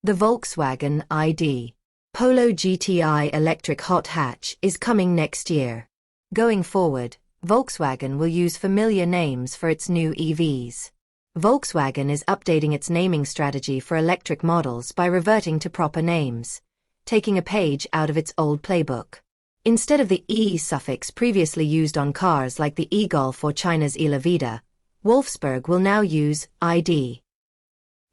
The Volkswagen ID.Polo GTI electric hot hatch is coming next year. Going forward, Volkswagen will use familiar names for its new EVs. Volkswagen is updating its naming strategy for electric models by reverting to proper names, taking a page out of its old playbook. Instead of the E suffix previously used on cars like the e-Golf or China's e-Lavida, Wolfsburg will now use ID.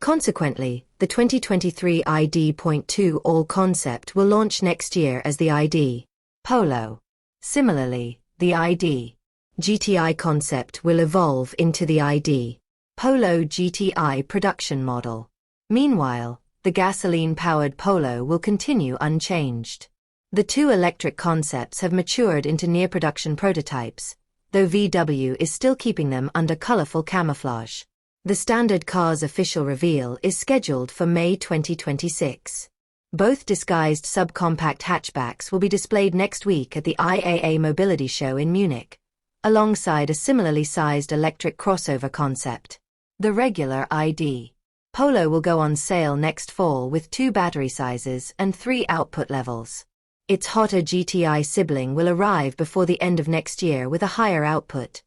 Consequently, the 2023 ID.Polo concept will launch next year as the ID.Polo. Similarly, the ID. GTI concept will evolve into the ID.Polo GTI production model. Meanwhile, the gasoline-powered Polo will continue unchanged. The two electric concepts have matured into near-production prototypes, though VW is still keeping them under colorful camouflage. The standard car's official reveal is scheduled for May 2026. Both disguised subcompact hatchbacks will be displayed next week at the IAA Mobility Show in Munich, alongside a similarly sized electric crossover concept. The regular ID.Polo will go on sale next fall with 2 battery sizes and 3 output levels. Its hotter GTI sibling will arrive before the end of next year with a higher output,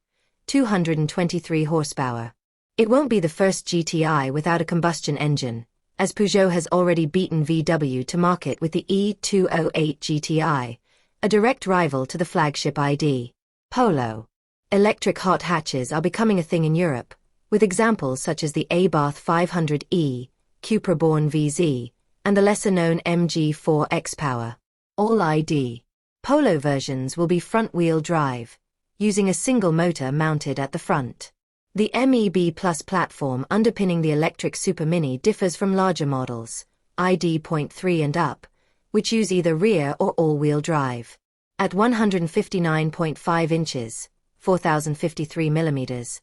223 horsepower. It won't be the first GTI without a combustion engine, as Peugeot has already beaten VW to market with the E208 GTI, a direct rival to the flagship ID.Polo. Electric hot hatches are becoming a thing in Europe, with examples such as the Abarth 500e, Cupra-born VZ, and the lesser-known MG4 X-Power. All ID.Polo versions will be front-wheel drive, using a single motor mounted at the front. The MEB Plus platform underpinning the electric Super Mini differs from larger models, ID.3 and up, which use either rear or all-wheel drive. At 159.5 inches, 4,053 millimeters,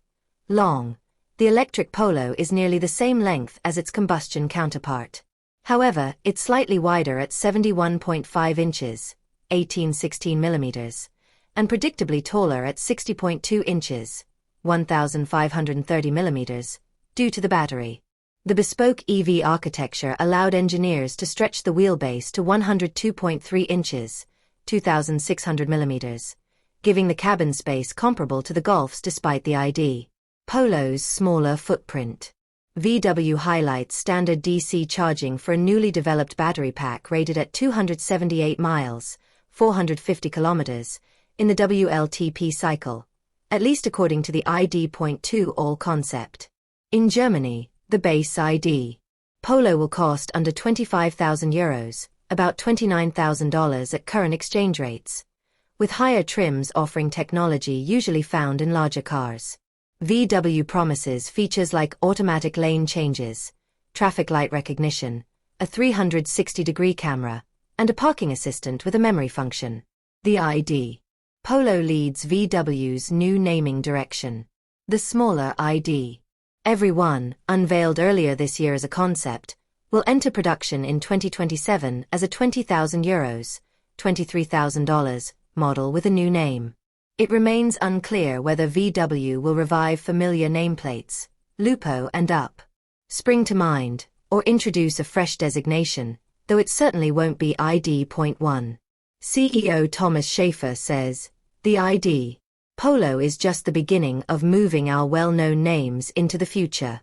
long, the electric Polo is nearly the same length as its combustion counterpart. However, it's slightly wider at 71.5 inches, 1816 millimeters, and predictably taller at 60.2 inches, 1,530 millimeters, due to the battery. The bespoke EV architecture allowed engineers to stretch the wheelbase to 102.3 inches, 2,600 millimeters, giving the cabin space comparable to the Golf's despite the ID.Polo's smaller footprint. VW highlights standard DC charging for a newly developed battery pack rated at 278 miles, 450 kilometers, in the WLTP cycle, at least according to the ID.Polo concept. In Germany, the base ID.Polo will cost under €25,000, about $29,000 at current exchange rates, with higher trims offering technology usually found in larger cars. VW promises features like automatic lane changes, traffic light recognition, a 360-degree camera, and a parking assistant with a memory function. The ID.Polo leads VW's new naming direction. The smaller ID. Every1, unveiled earlier this year as a concept, will enter production in 2027 as a €20,000, $23,000 model with a new name. It remains unclear whether VW will revive familiar nameplates, Lupo and Up, spring to mind, or introduce a fresh designation, though it certainly won't be ID.1. CEO Thomas Schaefer says, "The ID.Polo is just the beginning of moving our well-known names into the future.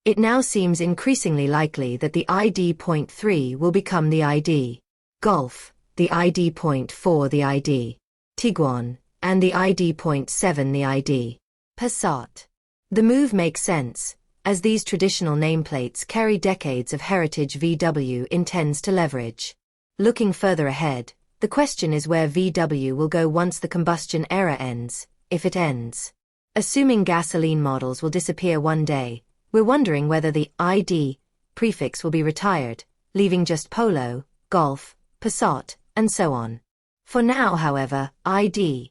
It now seems increasingly likely that the ID.3 will become the ID.Golf, the ID.4 the ID.Tiguan, and the ID.7 the ID.Passat. The move makes sense, as these traditional nameplates carry decades of heritage VW intends to leverage. Looking further ahead, the question is where VW will go once the combustion era ends, if it ends. Assuming gasoline models will disappear one day, we're wondering whether the ID prefix will be retired, leaving just Polo, Golf, Passat, and so on. For now, however, ID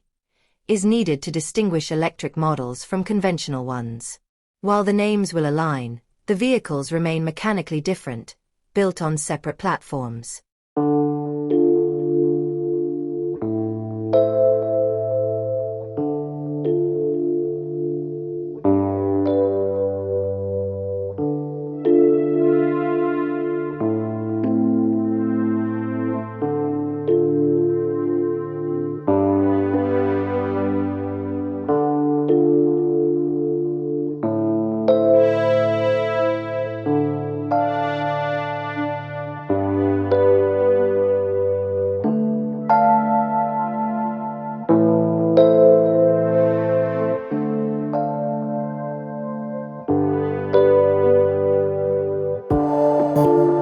is needed to distinguish electric models from conventional ones. While the names will align, the vehicles remain mechanically different, built on separate platforms. you.